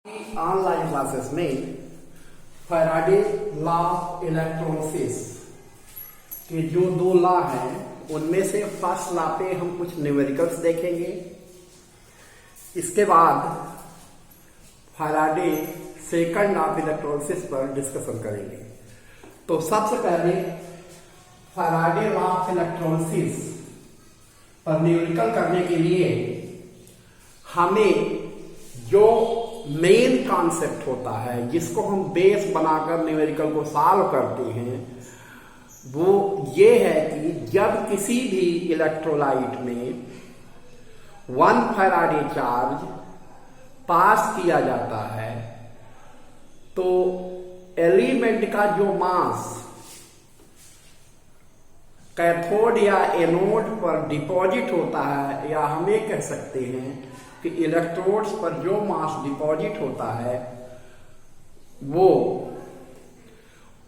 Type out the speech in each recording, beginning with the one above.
Online classes में Faraday law of electrolysis के जो दो लॉ हैं उनमें से फर्स्ट लॉ पे हम कुछ न्यूमेरिकल्स देखेंगे। इसके बाद Faraday second law of electrolysis पर डिस्कशन करेंगे। तो सबसे पहले फैराडे लॉ ऑफ इलेक्ट्रोलिसिस पर न्यूमेरिकल करने के लिए हमें जो मेन कॉन्सेप्ट होता है जिसको हम बेस बनाकर न्यूमेरिकल को सॉल्व करते हैं वो ये है कि जब किसी भी इलेक्ट्रोलाइट में 1 फैराडे चार्ज पास किया जाता है तो एलिमेंट का जो मास कैथोड या एनोड पर डिपॉजिट होता है, या हम ये कह सकते हैं कि इलेक्ट्रोड्स पर जो मास डिपॉजिट होता है वो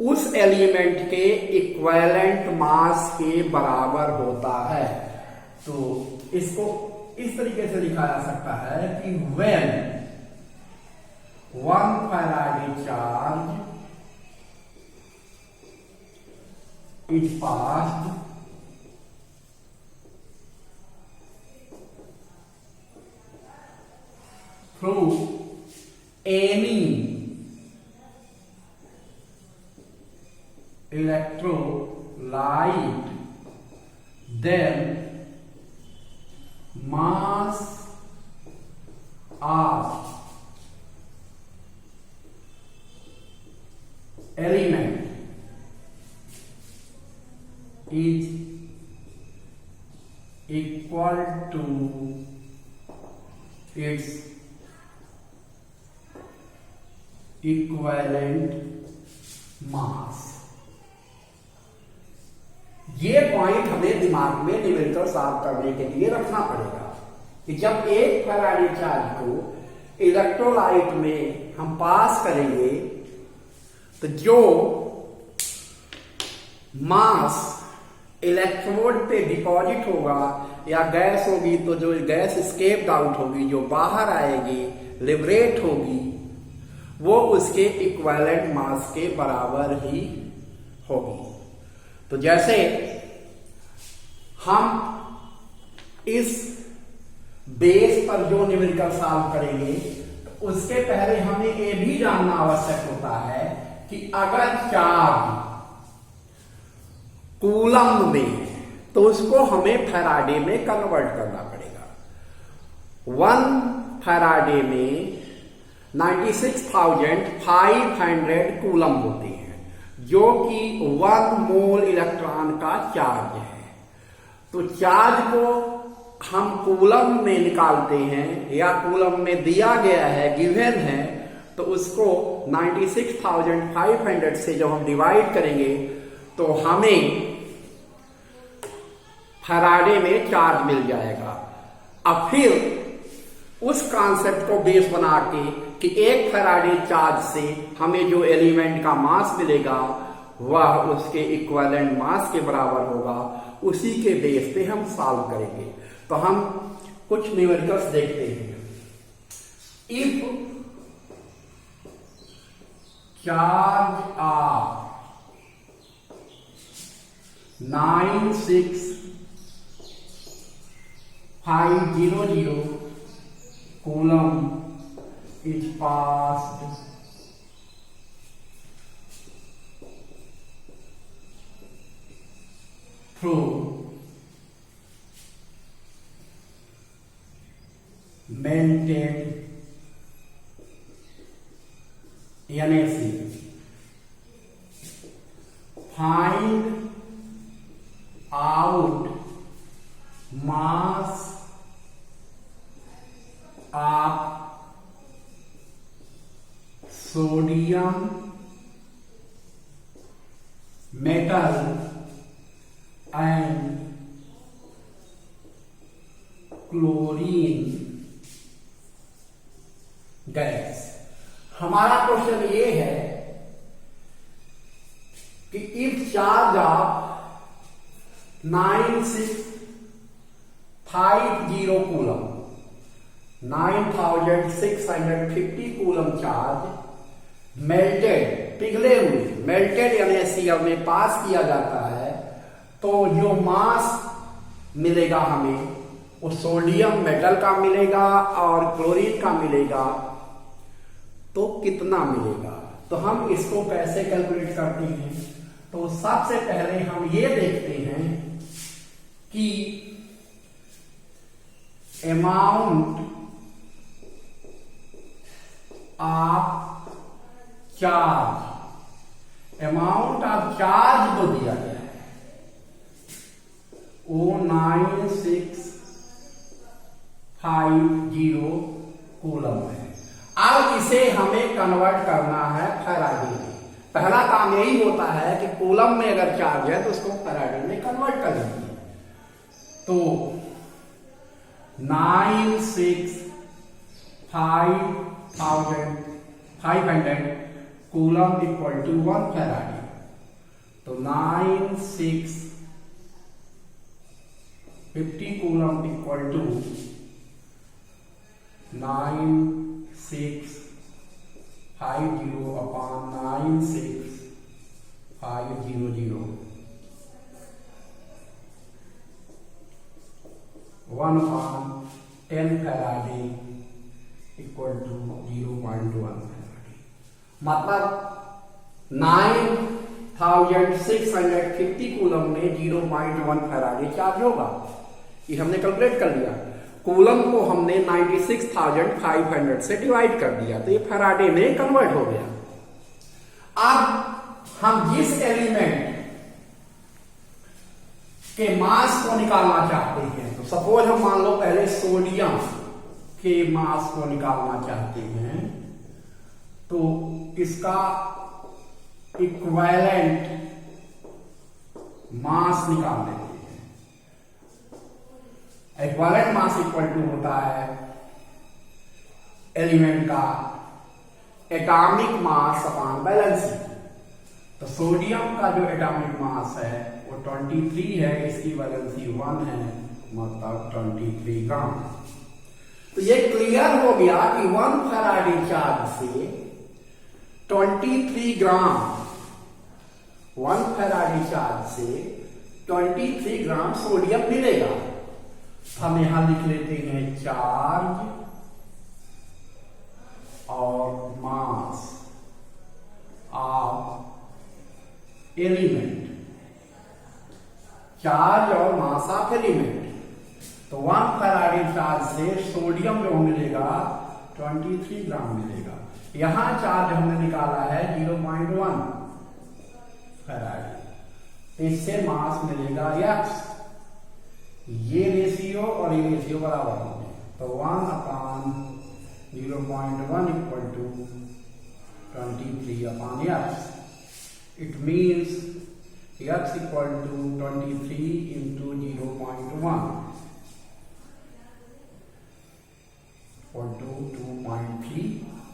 उस एलिमेंट के इक्विवेलेंट मास के बराबर होता है। तो इसको इस तरीके से लिखा जा सकता है कि when 1 faraday charge is passed through any electrolyte, then mass of element is equal to its equivalent mass. ये पॉइंट हमें दिमाग में न्यूमेरिकल सॉल्व करने के लिए रखना पड़ेगा कि जब एक फैराडे चार्ज को इलेक्ट्रोलाइट में हम पास करेंगे तो जो मास इलेक्ट्रोड पे डिपॉजिट होगा या गैस होगी तो जो गैस एस्केप्ड आउट होगी, जो बाहर आएगी, लिबरेट होगी, वो उसके इक्विवेलेंट मास के बराबर ही होगी। तो जैसे हम इस बेस पर जो न्यूमेरिकल सॉल्व करेंगे तो उसके पहले हमें ये भी जानना आवश्यक होता है कि अगर चार्ज कूलम में तो उसको हमें फैराडे में कन्वर्ट करना पड़ेगा। 1 फैराडे में 96,500 कूलम होते हैं जो कि 1 मोल इलेक्ट्रॉन का चार्ज है। तो चार्ज को हम कूलम में निकालते हैं या कूलम में दिया गया है, गिवन है, तो उसको 96,500 से जब हम डिवाइड करेंगे तो हमें फैराडे में चार्ज मिल जाएगा। अब फिर उस कॉन्सेप्ट को बेस बना के कि एक फैराडे चार्ज से हमें जो एलिमेंट का मास मिलेगा वह उसके इक्विवेलेंट मास के बराबर होगा, उसी के बेस पे हम सॉल्व करेंगे। तो हम कुछ न्यूमेरिकल्स देखते हैं। If charge of 96,500 coulomb is passed through melted NaC. Find out mass of sodium metal and chlorine gas. हमारा क्वेश्चन ये है कि if charge of 96,500 coulomb 9650 coulomb charge melted, पिघले हुए, मेल्टेड यानी Cl में पास किया जाता है, तो जो मास मिलेगा हमें वो सोडियम मेटल का मिलेगा और क्लोरीन का मिलेगा, तो कितना मिलेगा। तो हम इसको कैसे कैलकुलेट करते हैं, तो सबसे पहले हम ये देखते हैं कि amount of charge, amount of charge तो दिया गया है वो 9650 कूलम है। अब इसे हमें कन्वर्ट करना है फैराडे में। पहला काम यही होता है कि कूलम में अगर चार्ज है तो उसको फैराडे में कन्वर्ट कर लीजिए। तो 9650 कूलम इक्वल टू 1 फैराडे। तो 9650 coulomb equal to 9650 upon 96500 1/10 faraday equal to 0.1 faraday. मतलब 9650 कूलम में 0.1 फैराडे चार्ज होगा। ये हमने कैलकुलेट कर लिया। कूलम को हमने 96,500 से डिवाइड कर दिया, तो ये फैराडे में कन्वर्ट हो गया। अब हम जिस एलिमेंट के मास को निकालना चाहते हैं, तो सपोज हम मान लो पहले सोडियम के मास को निकालना चाहते हैं, तो इसका इक्विवेलेंट मास निकाल लेते हैं। इक्विवेलेंट मास इक्वल टू होता है एलिमेंट का एटॉमिक मास अपॉन बैलेंसिंग। तो सोडियम का जो एटॉमिक मास है वो 23 है, इसकी वैलेंसी 1 है, मतलब 23 ग्राम। तो ये क्लियर हो गया कि 1 फैराडे चार्ज से 23 ग्राम, 1 फैराडे चार्ज से 23 ग्राम सोडियम मिलेगा। हम यहां लिख लेते हैं चार्ज और मास ऑफ एलिमेंट, चार्ज और मास ऑफ एलिमेंट। तो 1 फैराडे चार्ज से सोडियम जो मिलेगा 23 ग्राम मिलेगा। यहां चार्ज हमने निकाला है 0.1 फैराडे, इससे मास मिलेगा x। ये रेशियो और ये रेशियो बराबर होंगे, तो 1/0.1 equal to 23/x। It means x equal to 23 into 0.1 or 2.3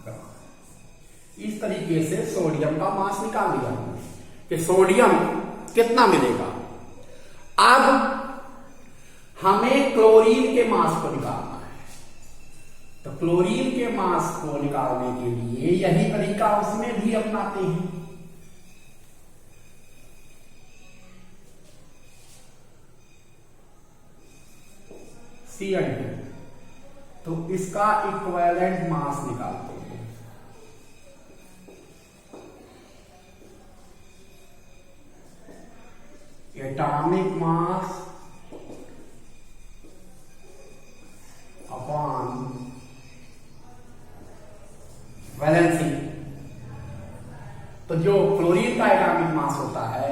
ग्राम। इस तरीके से सोडियम का मास निकाल लिया हमने कि सोडियम कितना मिलेगा। अब हमें क्लोरीन के मास को निकालना है, तो क्लोरीन के मास को निकालने के लिए यही तरीका उसमें भी अपनाते हैं। Cl2, तो इसका इक्विवेलेंट मास निकालते हैं। Atomic mass upon valency. तो जो क्लोरीन का एटॉमिक मास होता है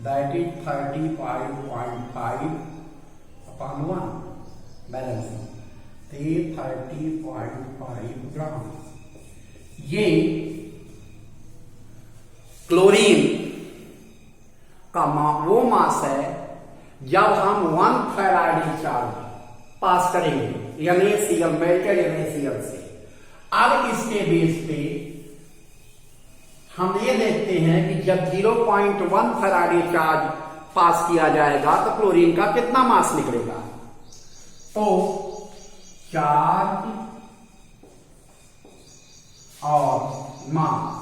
दैट इज 35.5 अपॉन 1 बैलेंसिंग, 30.5 ग्राम। ये क्लोरीन का वो मास है जब हम 1 फैराडे चार्ज पास करेंगे, यानी Cl मेल्टेड यानी Cl से। अब इसके बेस पे हम ये देखते हैं कि जब 0.1 फैराडे चार्ज पास किया जाएगा तो क्लोरीन का कितना मास निकलेगा। तो चार्ज और मास।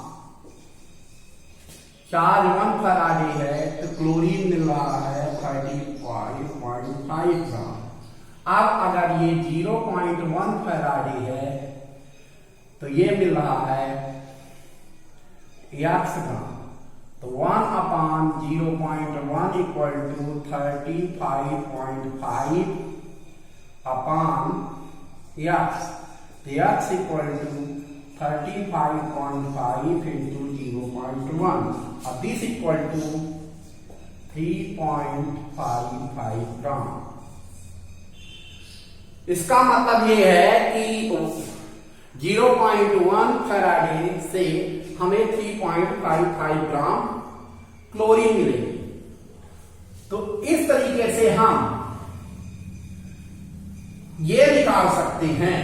चार्ज 1 फैराडे है तो क्लोरीन मिल रहा है 35.5 ग्राम। अब अगर ये 0.1 फैराडे है तो ये मिल रहा है x ग्राम। तो 1/0.1 इक्वल टू 35.5 अपान x। तो x इक्वल टू 35.5 इंटू 0.1 और दिस इक्वल टू 3.55 ग्राम। इसका मतलब ये है कि 0.1 फैराडे से हमें 3.55 ग्राम क्लोरीन मिलेगी। तो इस तरीके से हम ये निकाल सकते हैं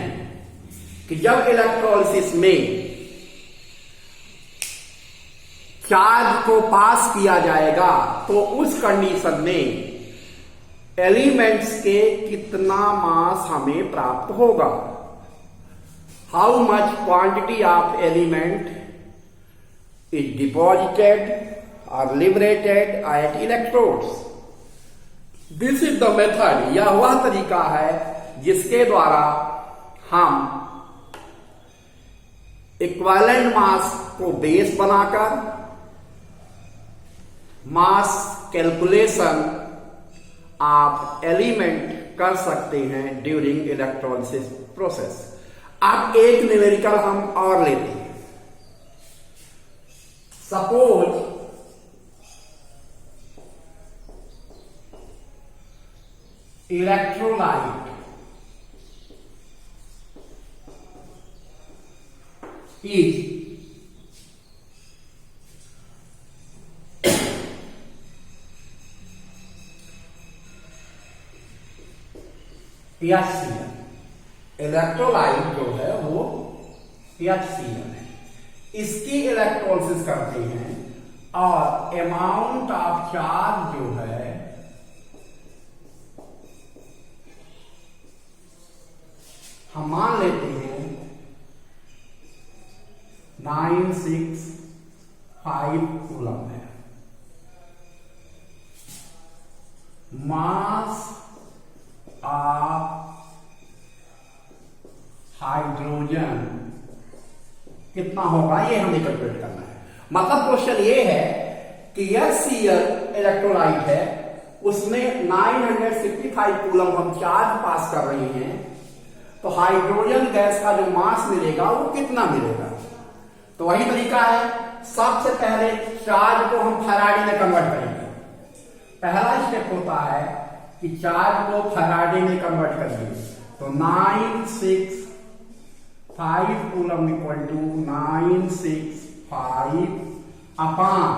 कि जब इलेक्ट्रोलिसिस में चार्ज को पास किया जाएगा तो उस कंडीशन में एलिमेंट्स के कितना मास हमें प्राप्त होगा। How much quantity of element is deposited or liberated at electrodes. This is the method, यह वह तरीका है जिसके द्वारा हम इक्विवेलेंट मास को बेस बनाकर मास कैलकुलेशन ऑफ एलिमेंट कर सकते हैं ड्यूरिंग इलेक्ट्रोलिसिस प्रोसेस। अब एक न्यूमेरिकल हम और लेते हैं। Suppose electrolyte is HCl। Electrolyte जो है वो HCl है। इसकी इलेक्ट्रोलिसिस करते हैं और अमाउंट ऑफ चार्ज जो है हम मान लेते हैं 965 कूलम है। मास ऑफ हाइड्रोजन कितना होगा ये हमें कैलकुलेट करना है। मतलब क्वेश्चन ये है कि HCl इलेक्ट्रोलाइट है, उसमें 965 कूलम हम चार्ज पास कर रहे हैं, तो हाइड्रोजन गैस का जो मास मिलेगा वो कितना मिलेगा। तो वही तरीका है, सबसे पहले चार्ज को हम फैराडे में कन्वर्ट करेंगे। पहला स्टेप होता है कि चार्ज को फैराडे में कन्वर्ट करेंगे। तो 965 coulomb equal to 965 upon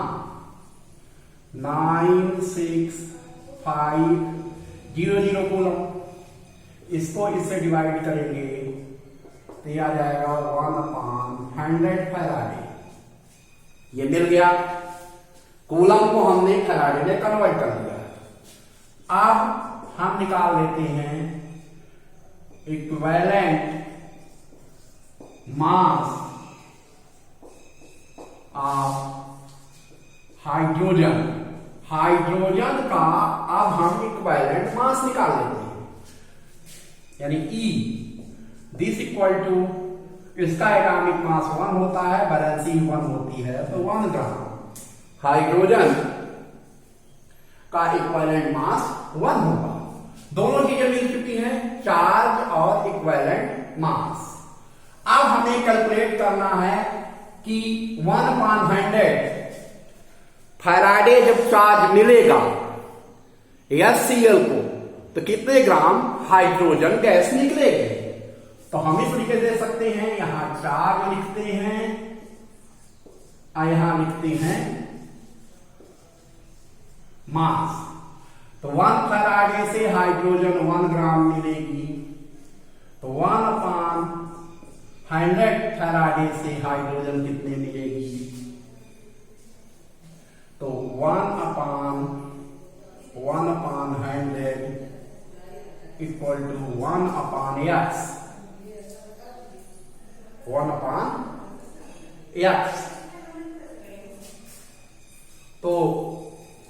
965 0 coulomb. इसको इससे डिवाइड करेंगे तो यह आ जाएगा 1/100 फैराडे। ये मिल गया। कूलम को हमने फैराडे में कन्वर्ट कर दिया। अब हम निकाल लेते हैं equivalent mass of hydrogen. Hydrogen का अब हम इक्विवेलेंट मास निकाल लेते हैं, यानी E। दिस इक्वल टू इसका एटॉमिक मास 1 होता है, बैलेंसिंग 1 होती है, तो 1 ग्राम। हाइड्रोजन का इक्विवेलेंट मास 1 होगा। दोनों चीजें मिल चुकी हैं, चार्ज और इक्विवेलेंट मास। अब हमें कैलकुलेट करना है कि 1/100 फैराडे जब चार्ज मिलेगा HCl को तो कितने ग्राम हाइड्रोजन गैस निकलेगी। तो हम इस तरीके से दे सकते हैं, यहां चार्ज लिखते हैं और यहां लिखते हैं मास। तो 1 फैराडे से हाइड्रोजन 1 ग्राम मिलेगी, तो 1/100 फैराडे से हाइड्रोजन कितने मिलेगी। तो 1/100 इक्वल टू 1/x। 1/x। तो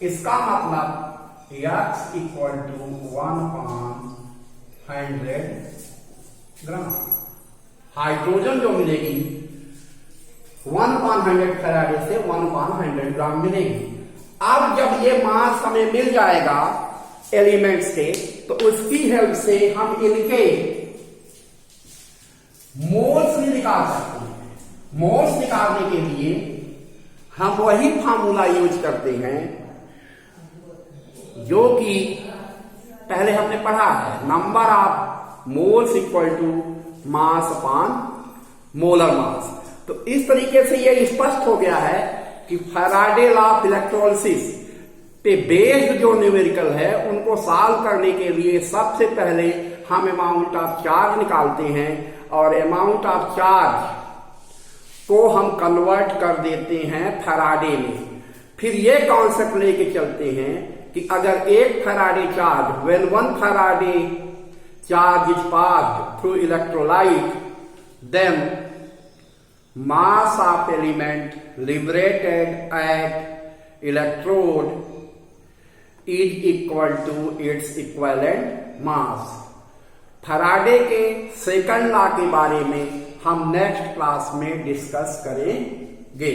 इसका मतलब x equal to 1/100 gram. Hydrogen जो मिलेगी 1/100 फैराडे से 1/100 ग्राम मिलेगी। अब जब ये मास हमें मिल जाएगा एलिमेंट्स के, तो उसकी हेल्प से हम इनके मोल्स भी निकाल सकते हैं। मोल्स निकालने के लिए हम वही फार्मूला यूज करते हैं जो कि पहले हमने पढ़ा है, number of moles equal to mass upon molar mass. तो इस तरीके से यह स्पष्ट हो गया है कि फैराडे लॉ ऑफ इलेक्ट्रोलिसिस पे बेस्ड जो न्यूमेरिकल है उनको सॉल्व करने के लिए सबसे पहले हम अमाउंट ऑफ चार्ज निकालते हैं और अमाउंट ऑफ चार्ज को हम कन्वर्ट कर देते हैं फैराडे में। फिर ये कॉन्सेप्ट लेके चलते हैं कि अगर एक faraday charge, when 1 faraday charge is passed through electrolyte, then mass of element liberated at electrode is equal to its equivalent mass। Faraday के सेकंड लॉ के बारे में हम नेक्स्ट क्लास में डिस्कस करेंगे।